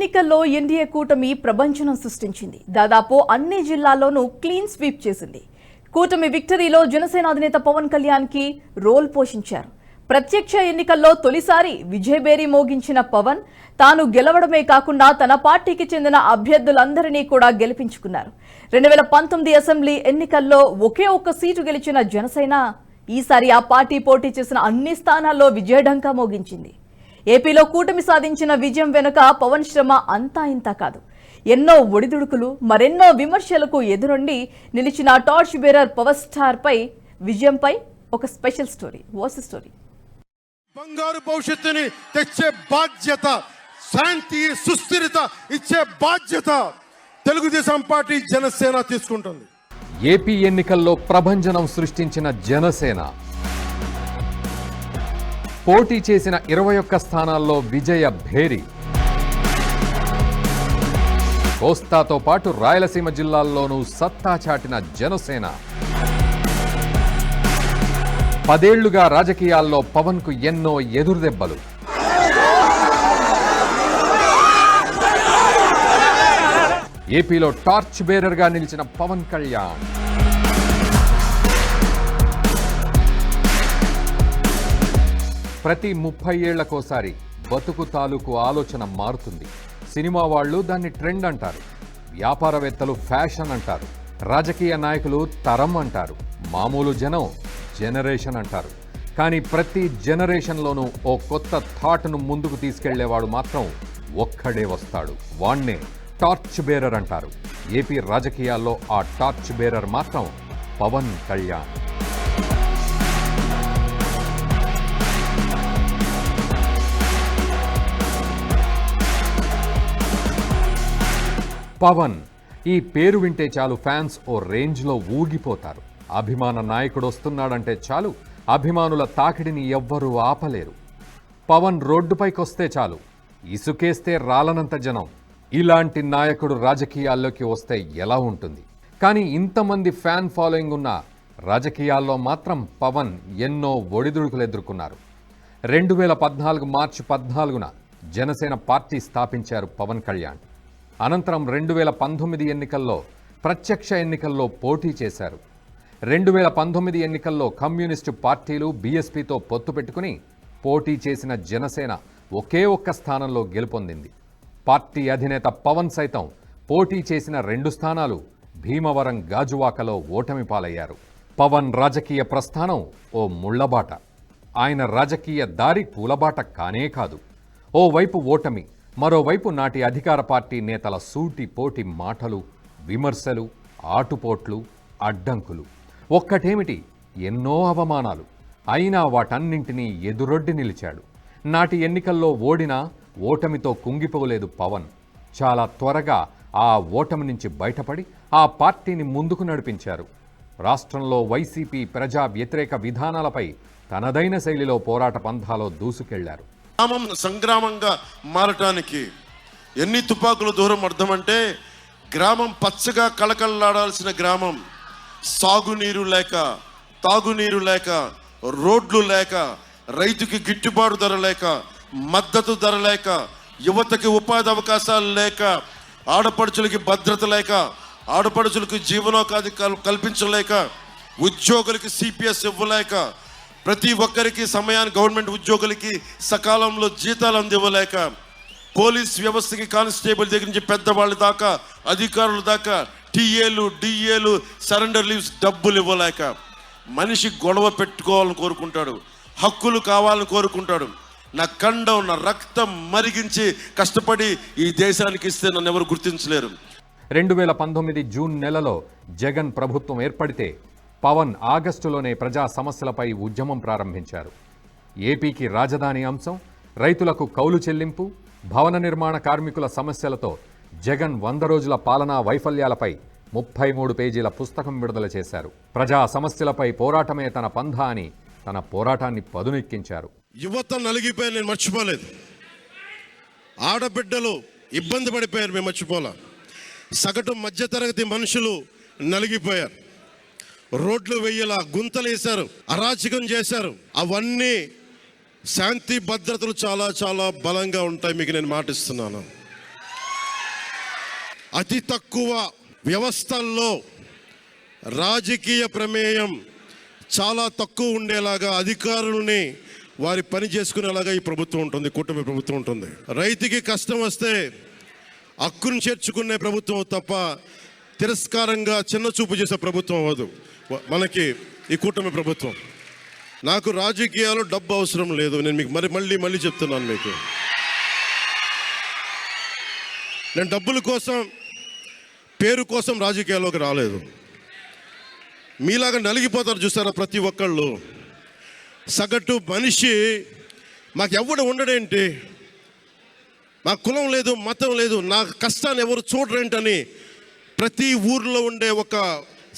ఎన్నికల్లో ఎన్డీఏ కూటమి ప్రభంజనం సృష్టించింది. దాదాపు అన్ని జిల్లాల్లోనూ క్లీన్ స్వీప్ చేసింది. కూటమి విక్టరీలో జనసేన అధినేత పవన్ కళ్యాణ్ కి రోల్ పోషించారు. ప్రత్యక్ష ఎన్నికల్లో తొలిసారి విజయబేరి మోగించిన పవన్ తాను గెలవడమే కాకుండా తన పార్టీకి చెందిన అభ్యర్థులందరినీ కూడా గెలిపించుకున్నారు. 2019 అసెంబ్లీ ఎన్నికల్లో ఒకే ఒక్క సీటు గెలిచిన జనసేన ఈసారి ఆ పార్టీ పోటీ చేసిన అన్ని స్థానాల్లో విజయఢంకా మోగించింది. ఏపీలో కూటమి సాధించిన విజయం వెనుక పవన్ శ్రమ అంతా ఇంతా కాదు. ఎన్నో ఒడిదుడుకులు, మరెన్నో విమర్శలకు ఎదురొండి నిలిచిన టార్చ్ బేరర్ పవర్ స్టార్ పై విజయంపై ఒక special story. What's the story? బంగారు భవిష్యత్తుని తెచ్చే బాధ్యత, శాంతి సుస్థిరత ఇచ్చే బాధ్యత తెలుగుదేశం పార్టీ జనసేన తీసుకుంటుంది. ఏపీ ఎన్నికల్లో ప్రభంజనం సృష్టించిన జనసేన పోటీ చేసిన 21 స్థానాల్లో విజయ భేరి. కోస్తాతో పాటు రాయలసీమ జిల్లాల్లోనూ సత్తా చాటిన జనసేన 10 ఏళ్లుగా రాజకీయాల్లో పవన్ కు ఎన్నో ఎదురుదెబ్బలు. ఏపీలో టార్చ్ బేరర్ గా నిలిచిన పవన్ కళ్యాణ్ ప్రతి 30 ఏళ్లకోసారి బతుకు తాలూకు ఆలోచన మారుతుంది. సినిమా వాళ్ళు దాన్ని ట్రెండ్ అంటారు, వ్యాపారవేత్తలు ఫ్యాషన్ అంటారు, రాజకీయ నాయకులు తరం అంటారు, మామూలు జనం జనరేషన్ అంటారు. కానీ ప్రతి జనరేషన్లోనూ ఓ కొత్త థాట్ను ముందుకు తీసుకెళ్లేవాడు మాత్రం ఒక్కడే వస్తాడు. వాణ్ణే టార్చ్ బేరర్ అంటారు. ఏపీ రాజకీయాల్లో ఆ టార్చ్ బేరర్ మాత్రం పవన్ కళ్యాణ్. పవన్ ఈ పేరు వింటే చాలు ఫ్యాన్స్ ఓ రేంజ్లో ఊగిపోతారు. అభిమాన నాయకుడు వస్తున్నాడంటే చాలు అభిమానుల తాకిడిని ఎవ్వరూ ఆపలేరు. పవన్ రోడ్డుపైకొస్తే చాలు ఇసుకేస్తే రాలనంత జనం. ఇలాంటి నాయకుడు రాజకీయాల్లోకి వస్తే ఎలా ఉంటుంది? కానీ ఇంతమంది ఫ్యాన్ ఫాలోయింగ్ ఉన్న రాజకీయాల్లో మాత్రం పవన్ ఎన్నో ఒడిదుడుకులు ఎదుర్కొన్నారు. 2014 మార్చి 14న జనసేన పార్టీ స్థాపించారు పవన్ కళ్యాణ్. అనంతరం 2019 ఎన్నికల్లో ప్రత్యక్ష ఎన్నికల్లో పోటీ చేశారు. 2019 ఎన్నికల్లో కమ్యూనిస్టు పార్టీలు బీఎస్పీతో పొత్తు పెట్టుకుని పోటీ చేసిన జనసేన ఒకే ఒక్క స్థానంలో గెలుపొందింది. పార్టీ అధినేత పవన్ సైతం పోటీ చేసిన 2 స్థానాలు భీమవరం, గాజువాకలో ఓటమి పాలయ్యారు. పవన్ రాజకీయ ప్రస్థానం ఓ ముళ్లబాట. ఆయన రాజకీయ దారి పూలబాట కానే కాదు. ఓవైపు ఓటమి, మరోవైపు నాటి అధికార పార్టీ నేతల సూటి పోటి మాటలు, విమర్శలు, ఆటుపోట్లు, అడ్డంకులు. ఒక్కటేమిటి, ఎన్నో అవమానాలు. అయినా వాటన్నింటినీ ఎదురొడ్డి నిలిచాడు. నాటి ఎన్నికల్లో ఓడినా ఓటమితో కుంగిపోలేదు పవన్. చాలా త్వరగా ఆ ఓటమి నుంచి బయటపడి ఆ పార్టీని ముందుకు నడిపించారు. రాష్ట్రంలో వైసీపీ ప్రజా వ్యతిరేక విధానాలపై తనదైన శైలిలో పోరాట పంథాలో దూసుకెళ్లారు. గ్రామం సంగ్రామంగా మారటానికి ఎన్ని తుపాకుల దూరం అర్థమంటే, గ్రామం పచ్చగా కళకళలాడాల్సిన గ్రామం సాగునీరు లేక, తాగునీరు లేక, రోడ్లు లేక, రైతుకి గిట్టుబాటు ధర లేక, మద్దతు ధర లేక, యువతకి ఉపాధి అవకాశాలు లేక, ఆడపడుచులకి భద్రత లేక, ఆడపడుచులకు జీవనోపాధి కల్పించలేక, ఉద్యోగులకి సిపిఎస్ ఇవ్వలేక, ప్రతి ఒక్కరికి సమయానికి గవర్నమెంట్ ఉద్యోగులకి సకాలంలో జీతాలు అందివ్వలేక, పోలీస్ వ్యవస్థకి కానిస్టేబుల్ దగ్గర నుంచి పెద్దవాళ్ళ దాకా, అధికారుల దాకా టీఏలు, డిఏలు, సరెండర్ లీవ్స్ డబ్బులు ఇవ్వలేక, మనిషి గొడవ పెట్టుకోవాలని కోరుకుంటాడు, హక్కులు కావాలని కోరుకుంటాడు. నా కండం, నా రక్తం మరిగించి కష్టపడి ఈ దేశానికి ఇస్తే నన్ను ఎవరు గుర్తించలేరు. 2019 జూన్ నెలలో జగన్ ప్రభుత్వం ఏర్పడితే పవన్ ఆగస్టులోనే ప్రజా సమస్యలపై ఉద్యమం ప్రారంభించారు. ఏపీకి రాజధాని అంశం, రైతులకు కౌలు చెల్లింపు, భవన నిర్మాణ కార్మికుల సమస్యలతో జగన్ 100 రోజుల పాలనా వైఫల్యాలపై 33 పేజీల పుస్తకం విడుదల చేశారు. ప్రజా సమస్యలపై పోరాటమే తన పంథా అని తన పోరాటాన్ని పదునెక్కించారు. యువత నలిగిపోయి నేను మర్చిపోలేదు. ఆడబిడ్డలు ఇబ్బంది పడిపోయారు, మేము మర్చిపోలే. సగటు మధ్యతరగతి మనుషులు నలిగిపోయారు. రోడ్లు వెయ్యేలా గుంతలు వేశారు, అరాచకం చేశారు. అవన్నీ శాంతి భద్రతలు చాలా చాలా బలంగా ఉంటాయి, మీకు నేను మాటిస్తున్నాను. అతి తక్కువ వ్యవస్థల్లో రాజకీయ ప్రమేయం చాలా తక్కువ ఉండేలాగా అధికారులని వారి పని చేసుకునేలాగా ఈ ప్రభుత్వం ఉంటుంది, కూటమి ప్రభుత్వం ఉంటుంది. రైతుకి కష్టం వస్తే హక్కును చేర్చుకునే ప్రభుత్వం తప్ప తిరస్కారంగా చిన్న చూపు చేసే ప్రభుత్వం అవ్వదు మనకి ఈ కూటమి ప్రభుత్వం. నాకు రాజకీయాలు డబ్బు అవసరం లేదు. నేను మీకు మళ్ళీ చెప్తున్నాను, మీకు నేను డబ్బుల కోసం పేరు కోసం రాజకీయాల్లోకి రాలేదు. మీలాగా నలిగిపోతారు చూసారా ప్రతి ఒక్కళ్ళు. సగటు మనిషి మాకెవ్వడు ఉండడేంటి, మా కులం లేదు, మతం లేదు, నా కష్టాన్ని ఎవరు చూడరేంటని ప్రతి ఊర్లో ఉండే ఒక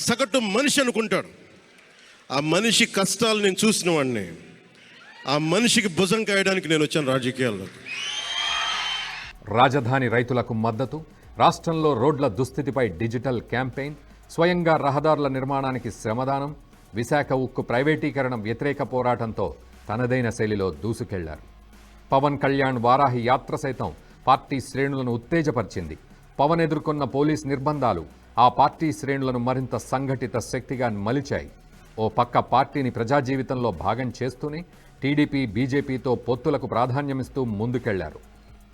సగటు మనిషి అనుకుంటాడు. ఆ మనిషి కష్టాలు నేను చూసిన వాడిని. ఆ మనిషికి భుజం కాయడానికి నేను వచ్చాను రాజకీయాల్లో. రాజధాని రైతులకు మద్దతు, రాష్ట్రంలో రోడ్ల దుస్థితిపై డిజిటల్ క్యాంపెయిన్, స్వయంగా రహదారుల నిర్మాణానికి శ్రమదానం, విశాఖ ఉక్కు ప్రైవేటీకరణ వ్యతిరేక పోరాటంతో తనదైన శైలిలో దూసుకెళ్లారు. పవన్ కళ్యాణ్ వారాహి యాత్ర సైతం పార్టీ శ్రేణులను ఉత్తేజపరిచింది. పవన్ ఎదుర్కొన్న పోలీస్ నిర్బంధాలు ఆ పార్టీ శ్రేణులను మరింత సంఘటిత శక్తిగా మలిచాయి. ఓ పక్క పార్టీని ప్రజా జీవితంలో భాగం చేస్తూనే టీడీపీ, బీజేపీతో పొత్తులకు ప్రాధాన్యమిస్తూ ముందుకెళ్లారు.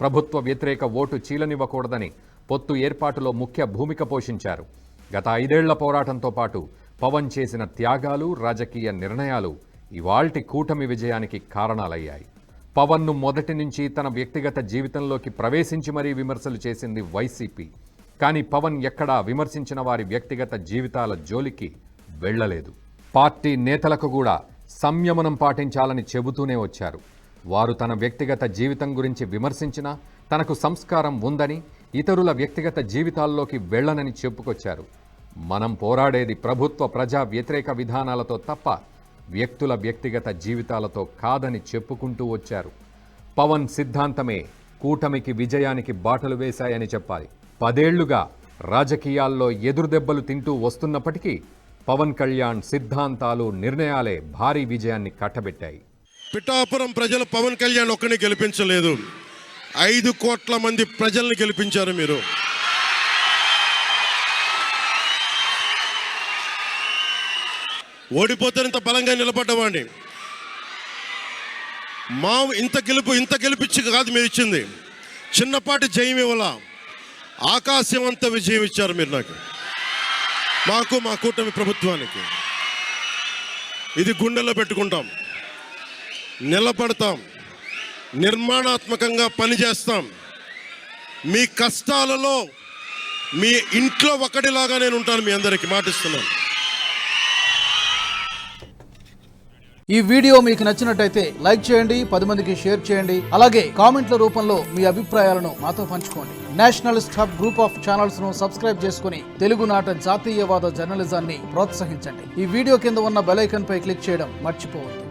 ప్రభుత్వ వ్యతిరేక ఓటు చీలనివ్వకూడదని పొత్తు ఏర్పాటులో ముఖ్య భూమిక పోషించారు. గత 5 ఏళ్ల పోరాటంతో పాటు పవన్ చేసిన త్యాగాలు, రాజకీయ నిర్ణయాలు ఇవాల్టి కూటమి విజయానికి కారణాలయ్యాయి. పవన్ను మొదటి నుంచి తన వ్యక్తిగత జీవితంలోకి ప్రవేశించి మరీ విమర్శలు చేసింది వైసీపీ. కానీ పవన్ ఎక్కడా విమర్శించిన వారి వ్యక్తిగత జీవితాల జోలికి వెళ్లలేదు. పార్టీ నేతలకు కూడా సంయమనం పాటించాలని చెబుతూనే వచ్చారు. వారు తన వ్యక్తిగత జీవితం గురించి విమర్శించినా తనకు సంస్కారం ఉందని, ఇతరుల వ్యక్తిగత జీవితాల్లోకి వెళ్లనని చెప్పుకొచ్చారు. మనం పోరాడేది ప్రభుత్వ ప్రజా వ్యతిరేక విధానాలతో తప్ప వ్యక్తుల వ్యక్తిగత జీవితాలతో కాదని చెప్పుకుంటూ వచ్చారు. పవన్ సిద్ధాంతమే కూటమికి విజయానికి బాటలు వేశాయని చెప్పాలి. 10 ఏళ్లుగా రాజకీయాల్లో ఎదురుదెబ్బలు తింటూ వస్తున్నప్పటికీ పవన్ కళ్యాణ్ సిద్ధాంతాలు, నిర్ణయాలే భారీ విజయాన్ని కట్టబెట్టాయి. పిఠాపురం ప్రజలు పవన్ కళ్యాణ్ ఒక్కడిని గెలిపించలేదు, 5 కోట్ల మంది ప్రజల్ని గెలిపించారు మీరు. ఓడిపోతే ఇంత బలంగా నిలబడ్డవాడిని. మా ఇంత గెలిపించి కాదు మీరు ఇచ్చింది, చిన్నపాటి జయం ఇవ్వాల, ఆకాశం అంత విజయం ఇచ్చారు మీరు మాకు, మా కూటమి ప్రభుత్వానికి. ఇది గుండెల్లో పెట్టుకుంటాం, నిలబడతాం, నిర్మాణాత్మకంగా పనిచేస్తాం. మీ కష్టాలలో మీ ఇంట్లో ఒకటిలాగా నేను ఉంటాను, మీ అందరికీ మాటిస్తున్నాను. ఈ వీడియో మీకు నచ్చినట్టయితే లైక్ చేయండి, 10 మందికి షేర్ చేయండి. అలాగే కామెంట్ల రూపంలో మీ అభిప్రాయాలను మాతో పంచుకోండి. Nationalist hub group of channels ను సబ్స్క్రైబ్ చేసుకుని తెలుగునాట జాతీయవాద జర్నలిజాన్ని ప్రోత్సహించండి. ఈ వీడియో కింద ఉన్న బెల్ ఐకాన్ పై క్లిక్ చేయడం మర్చిపోవద్దు.